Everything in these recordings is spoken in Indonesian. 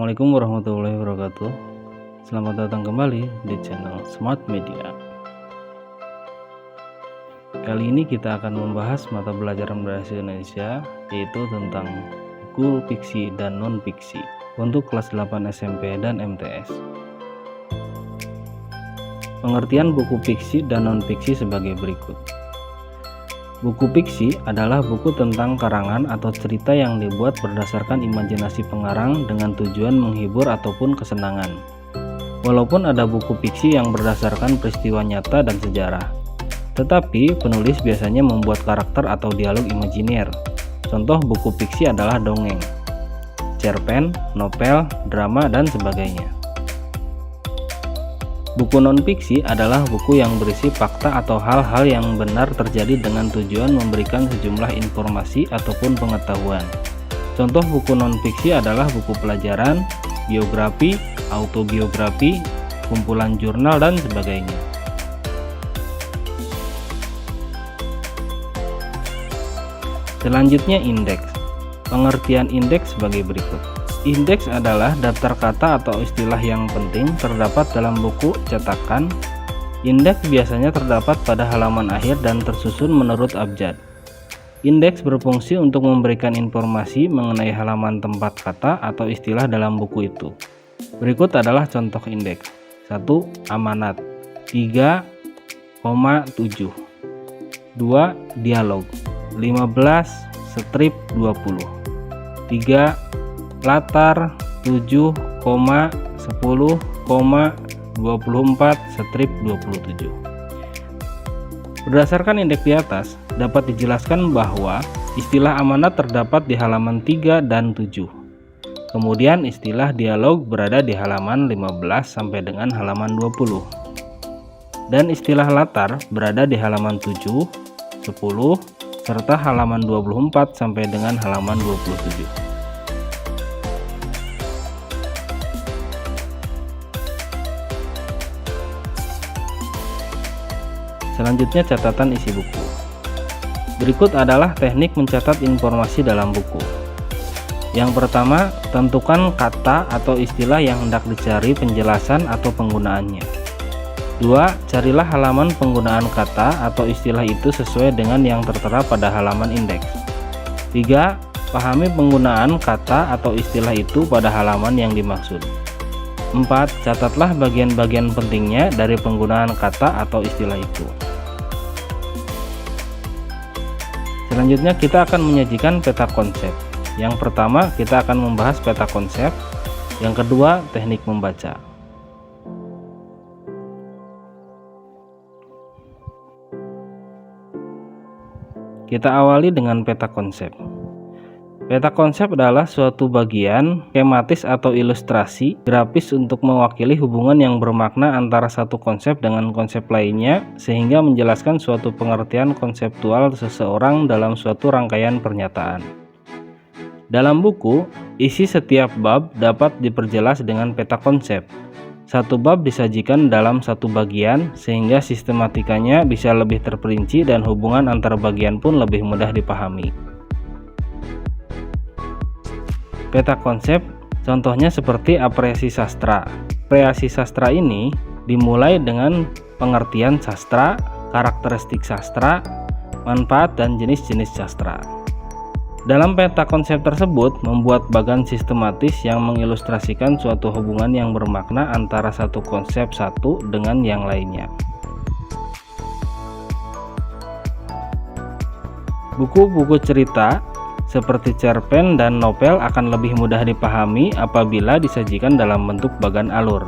Assalamualaikum warahmatullahi wabarakatuh. Selamat datang kembali di channel Smart Media. Kali ini kita akan membahas mata pelajaran bahasa Indonesia, yaitu tentang buku fiksi dan non-fiksi untuk kelas 8 SMP dan MTS. Pengertian buku fiksi dan non-fiksi sebagai berikut. Buku fiksi adalah buku tentang karangan atau cerita yang dibuat berdasarkan imajinasi pengarang dengan tujuan menghibur ataupun kesenangan. Walaupun ada buku fiksi yang berdasarkan peristiwa nyata dan sejarah, tetapi penulis biasanya membuat karakter atau dialog imajiner. Contoh buku fiksi adalah dongeng, cerpen, novel, drama, dan sebagainya. Buku non-fiksi adalah buku yang berisi fakta atau hal-hal yang benar terjadi dengan tujuan memberikan sejumlah informasi ataupun pengetahuan. Contoh buku non-fiksi adalah buku pelajaran, biografi, autobiografi, kumpulan jurnal, dan sebagainya. Selanjutnya indeks. Pengertian indeks sebagai berikut. Indeks adalah daftar kata atau istilah yang penting terdapat dalam buku cetakan. Indeks biasanya terdapat pada halaman akhir dan tersusun menurut abjad. Indeks berfungsi untuk memberikan informasi mengenai halaman tempat kata atau istilah dalam buku itu. Berikut adalah contoh indeks. 1. Amanat 3,7 2. Dialog 15 strip 20 3. Latar 7,10,24 strip 27. Berdasarkan indeks di atas, dapat dijelaskan bahwa istilah amanat terdapat di halaman 3 dan 7. Kemudian istilah dialog berada di halaman 15 sampai dengan halaman 20. Dan istilah latar berada di halaman 7, 10, serta halaman 24 sampai dengan halaman 27. Selanjutnya catatan isi buku. Berikut adalah teknik mencatat informasi dalam buku. Yang pertama, tentukan kata atau istilah yang hendak dicari penjelasan atau penggunaannya. 2. Carilah halaman penggunaan kata atau istilah itu sesuai dengan yang tertera pada halaman indeks. 3. Pahami penggunaan kata atau istilah itu pada halaman yang dimaksud. 4. Catatlah bagian-bagian pentingnya dari penggunaan kata atau istilah itu. Selanjutnya kita akan menyajikan peta konsep. Yang pertama kita akan membahas peta konsep. Yang kedua teknik membaca. Kita awali dengan peta konsep. Peta konsep adalah suatu bagian skematis atau ilustrasi grafis untuk mewakili hubungan yang bermakna antara satu konsep dengan konsep lainnya sehingga menjelaskan suatu pengertian konseptual seseorang dalam suatu rangkaian pernyataan. Dalam buku, isi setiap bab dapat diperjelas dengan peta konsep. Satu bab disajikan dalam satu bagian sehingga sistematikanya bisa lebih terperinci dan hubungan antar bagian pun lebih mudah dipahami. Peta konsep contohnya seperti apresiasi sastra. Apresiasi sastra ini dimulai dengan pengertian sastra, karakteristik sastra, manfaat, dan jenis-jenis sastra. Dalam peta konsep tersebut membuat bagan sistematis yang mengilustrasikan suatu hubungan yang bermakna antara satu konsep satu dengan yang lainnya. Buku-buku cerita seperti cerpen dan novel akan lebih mudah dipahami apabila disajikan dalam bentuk bagan alur.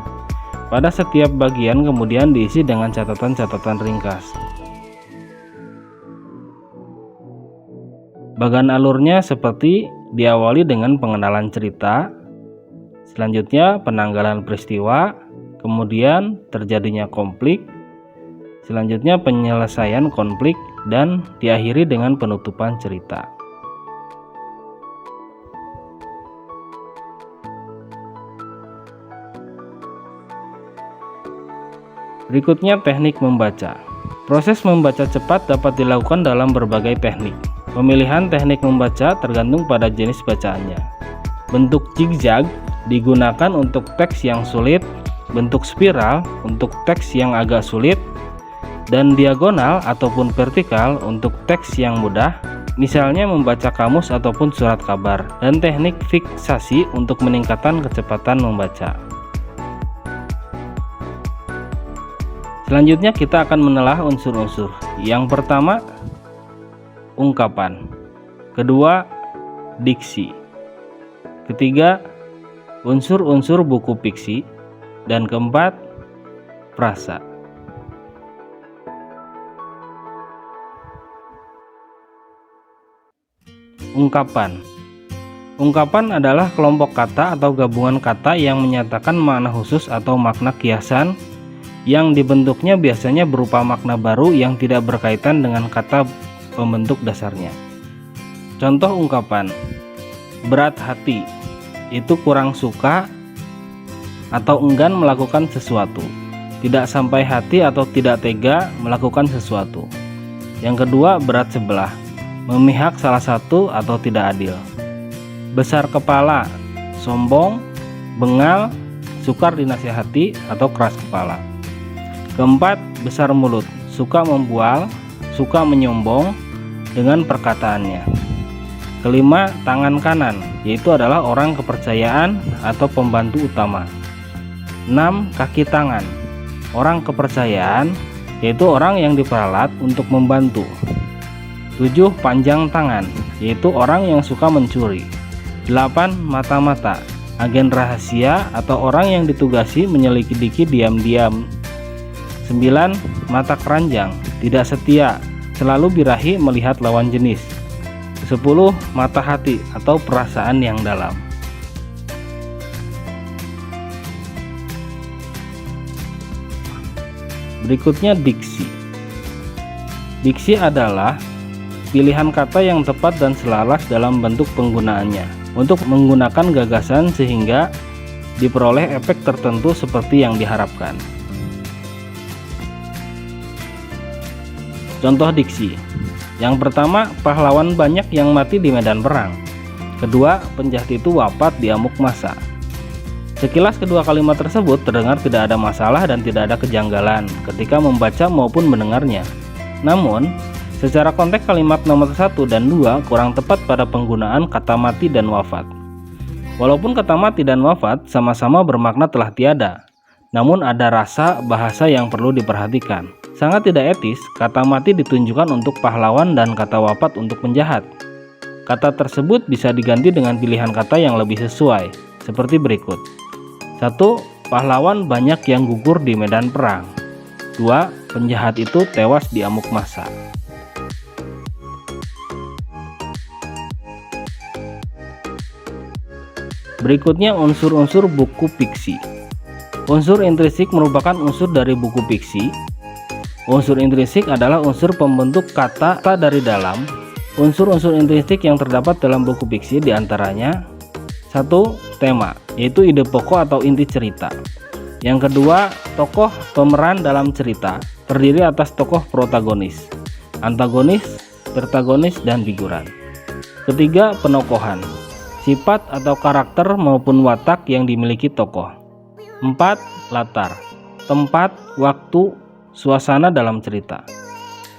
Pada setiap bagian kemudian diisi dengan catatan-catatan ringkas. Bagan alurnya seperti diawali dengan pengenalan cerita, selanjutnya penanggalan peristiwa, kemudian terjadinya konflik, selanjutnya penyelesaian konflik, dan diakhiri dengan penutupan cerita. Berikutnya teknik membaca. Proses membaca cepat dapat dilakukan dalam berbagai teknik. Pemilihan teknik membaca tergantung pada jenis bacaannya. Bentuk zigzag digunakan untuk teks yang sulit, bentuk spiral untuk teks yang agak sulit, dan diagonal ataupun vertikal untuk teks yang mudah, misalnya membaca kamus ataupun surat kabar, dan teknik fiksasi untuk meningkatkan kecepatan membaca. Selanjutnya kita akan menelah unsur-unsur. Yang pertama, ungkapan. Kedua, diksi. Ketiga, unsur-unsur buku fiksi. Dan keempat, frasa. Ungkapan. Ungkapan adalah kelompok kata atau gabungan kata yang menyatakan makna khusus atau makna kiasan yang dibentuknya biasanya berupa makna baru yang tidak berkaitan dengan kata pembentuk dasarnya. Contoh ungkapan: berat hati, itu kurang suka atau enggan melakukan sesuatu. Tidak sampai hati atau tidak tega melakukan sesuatu. Yang kedua, berat sebelah, memihak salah satu atau tidak adil. Besar kepala, sombong, bengal, sukar dinasihati atau keras kepala. Keempat, besar mulut, suka membual, suka menyombong dengan perkataannya. Kelima, tangan kanan, yaitu adalah orang kepercayaan atau pembantu utama. 6. Kaki tangan, orang kepercayaan, yaitu orang yang diperalat untuk membantu. 7. Panjang tangan, yaitu orang yang suka mencuri. 8. Mata-mata, agen rahasia atau orang yang ditugasi menyelidiki diam-diam. 9. Mata keranjang, tidak setia, selalu birahi melihat lawan jenis. 10. Mata hati atau perasaan yang dalam. Berikutnya diksi. Diksi adalah pilihan kata yang tepat dan selaras dalam bentuk penggunaannya untuk menggunakan gagasan sehingga diperoleh efek tertentu seperti yang diharapkan. Contoh diksi. Yang pertama, pahlawan banyak yang mati di medan perang. Kedua, penjahat itu wafat di amuk massa. Sekilas kedua kalimat tersebut terdengar tidak ada masalah dan tidak ada kejanggalan ketika membaca maupun mendengarnya. Namun, secara konteks kalimat nomor 1 dan 2 kurang tepat pada penggunaan kata mati dan wafat. Walaupun kata mati dan wafat sama-sama bermakna telah tiada, namun ada rasa bahasa yang perlu diperhatikan. Sangat tidak etis kata mati ditunjukkan untuk pahlawan dan kata wafat untuk penjahat. Kata tersebut bisa diganti dengan pilihan kata yang lebih sesuai, seperti berikut. 1. Pahlawan banyak yang gugur di medan perang. 2. Penjahat itu tewas di amuk massa. Berikutnya unsur-unsur buku fiksi. Unsur intrinsik merupakan unsur dari buku fiksi. Unsur intrinsik adalah unsur pembentuk kata dari dalam. Unsur-unsur intrinsik yang terdapat dalam buku fiksi diantaranya: 1. Tema, yaitu ide pokok atau inti cerita. Yang kedua, tokoh pemeran dalam cerita, terdiri atas tokoh protagonis, antagonis, protagonis, dan figuran. Ketiga, penokohan, sifat atau karakter maupun watak yang dimiliki tokoh. 4. Latar, tempat, waktu, suasana dalam cerita.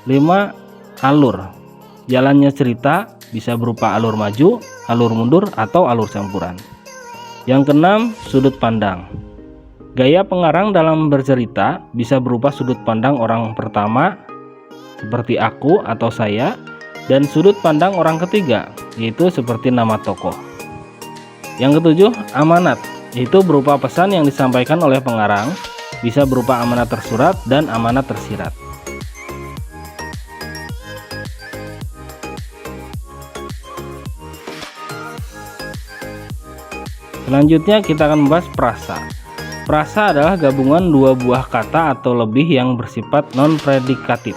5. Alur, jalannya cerita bisa berupa alur maju, alur mundur, atau alur campuran. Yang keenam, sudut pandang. Gaya pengarang dalam bercerita bisa berupa sudut pandang orang pertama, seperti aku atau saya, dan sudut pandang orang ketiga, yaitu seperti nama tokoh. Yang ketujuh, amanat, yaitu berupa pesan yang disampaikan oleh pengarang, bisa berupa amanat tersurat dan amanat tersirat. Selanjutnya kita akan membahas frasa. Frasa adalah gabungan dua buah kata atau lebih yang bersifat non-predikatif,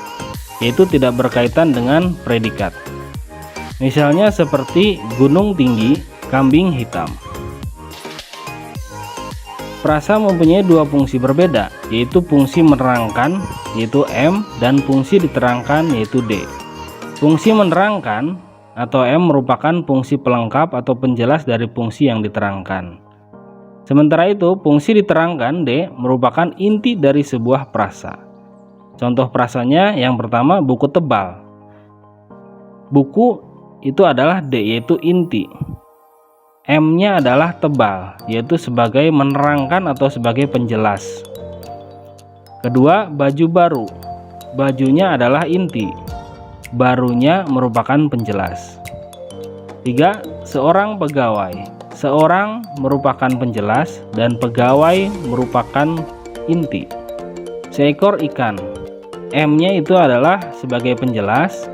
yaitu tidak berkaitan dengan predikat. Misalnya seperti gunung tinggi, kambing hitam. Frasa mempunyai dua fungsi berbeda, yaitu fungsi menerangkan, yaitu M, dan fungsi diterangkan, yaitu D. Fungsi menerangkan atau M merupakan fungsi pelengkap atau penjelas dari fungsi yang diterangkan. Sementara itu, fungsi diterangkan D merupakan inti dari sebuah prasa. Contoh prasanya yang pertama, buku tebal. Buku itu adalah D, yaitu inti. M-nya adalah tebal, yaitu sebagai menerangkan atau sebagai penjelas. Kedua, baju baru. Bajunya adalah inti. Barunya merupakan penjelas. Tiga, seorang pegawai. Seorang merupakan penjelas dan pegawai merupakan inti. Seekor ikan. M-nya itu adalah sebagai penjelas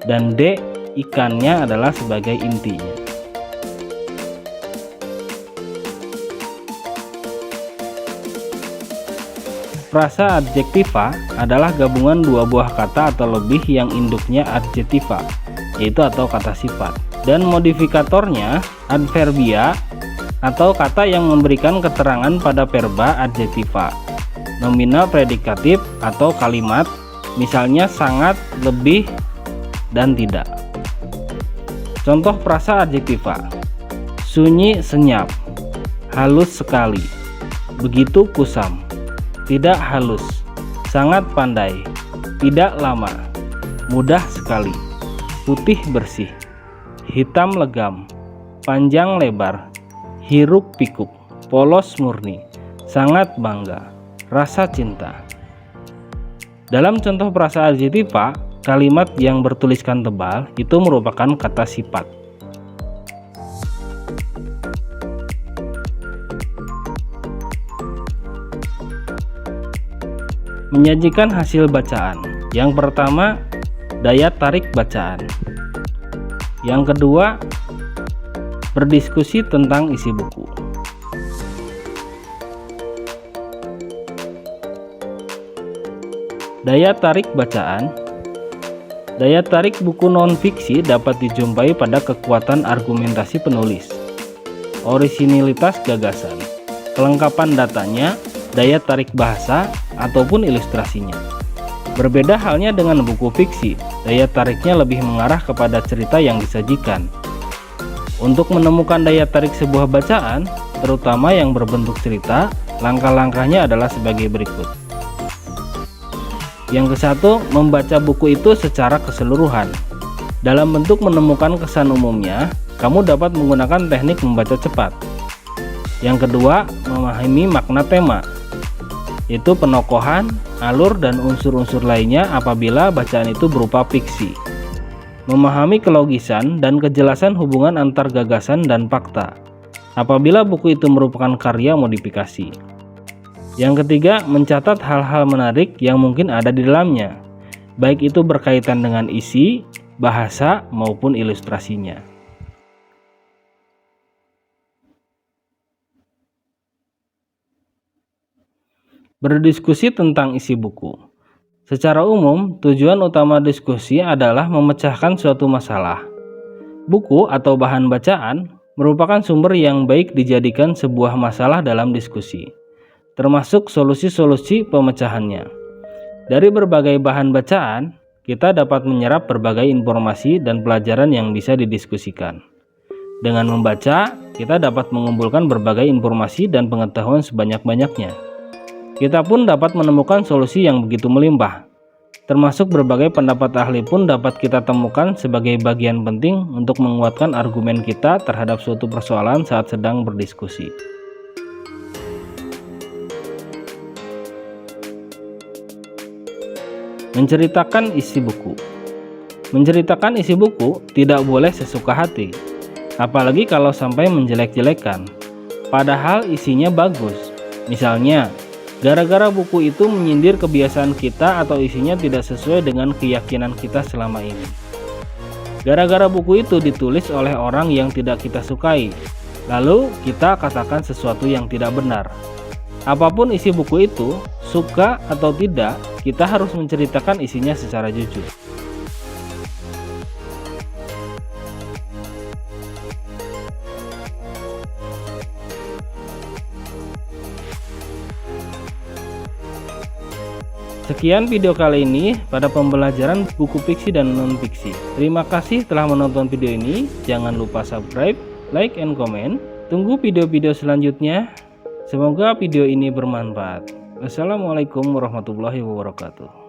dan D, ikannya adalah sebagai intinya. Frasa adjektiva adalah gabungan dua buah kata atau lebih yang induknya adjektiva, yaitu atau kata sifat, dan modifikatornya adverbia atau kata yang memberikan keterangan pada verba adjektiva, nominal predikatif atau kalimat, misalnya sangat, lebih, dan tidak. Contoh frasa adjektiva: sunyi senyap, halus sekali, begitu kusam, tidak halus, sangat pandai, tidak lama, mudah sekali, putih bersih, hitam legam, panjang lebar, hiruk pikuk, polos murni, sangat bangga, rasa cinta. Dalam contoh frasa adjektiva, kalimat yang bertuliskan tebal itu merupakan kata sifat. Menyajikan hasil bacaan. Yang pertama, daya tarik bacaan. Yang kedua, berdiskusi tentang isi buku. Daya tarik bacaan. Daya tarik buku non-fiksi dapat dijumpai pada kekuatan argumentasi penulis, orisinilitas gagasan, kelengkapan datanya, daya tarik bahasa, ataupun ilustrasinya. Berbeda halnya dengan buku fiksi, daya tariknya lebih mengarah kepada cerita yang disajikan. Untuk menemukan daya tarik sebuah bacaan, terutama yang berbentuk cerita, langkah-langkahnya adalah sebagai berikut. Yang kesatu, membaca buku itu secara keseluruhan. Dalam bentuk menemukan kesan umumnya, kamu dapat menggunakan teknik membaca cepat. Yang kedua, memahami makna tema, yaitu penokohan, alur, dan unsur-unsur lainnya apabila bacaan itu berupa fiksi. Memahami kelogisan dan kejelasan hubungan antar gagasan dan fakta apabila buku itu merupakan karya modifikasi. Yang ketiga, mencatat hal-hal menarik yang mungkin ada di dalamnya, baik itu berkaitan dengan isi, bahasa, maupun ilustrasinya. Berdiskusi tentang isi buku. Secara umum, tujuan utama diskusi adalah memecahkan suatu masalah. Buku atau bahan bacaan merupakan sumber yang baik dijadikan sebuah masalah dalam diskusi, termasuk solusi-solusi pemecahannya. Dari berbagai bahan bacaan, kita dapat menyerap berbagai informasi dan pelajaran yang bisa didiskusikan. Dengan membaca, kita dapat mengumpulkan berbagai informasi dan pengetahuan sebanyak-banyaknya. Kita pun dapat menemukan solusi yang begitu melimpah, termasuk berbagai pendapat ahli pun dapat kita temukan sebagai bagian penting untuk menguatkan argumen kita terhadap suatu persoalan saat sedang berdiskusi. Menceritakan isi buku. Menceritakan isi buku tidak boleh sesuka hati, apalagi kalau sampai menjelek-jelekan, padahal isinya bagus. Misalnya, gara-gara buku itu menyindir kebiasaan kita atau isinya tidak sesuai dengan keyakinan kita selama ini. Gara-gara buku itu ditulis oleh orang yang tidak kita sukai, lalu kita katakan sesuatu yang tidak benar. Apapun isi buku itu, suka atau tidak, kita harus menceritakan isinya secara jujur. Sekian video kali ini pada pembelajaran buku fiksi dan non-fiksi. Terima kasih telah menonton video ini. Jangan lupa subscribe, like, and comment. Tunggu video-video selanjutnya. Semoga video ini bermanfaat. Wassalamualaikum warahmatullahi wabarakatuh.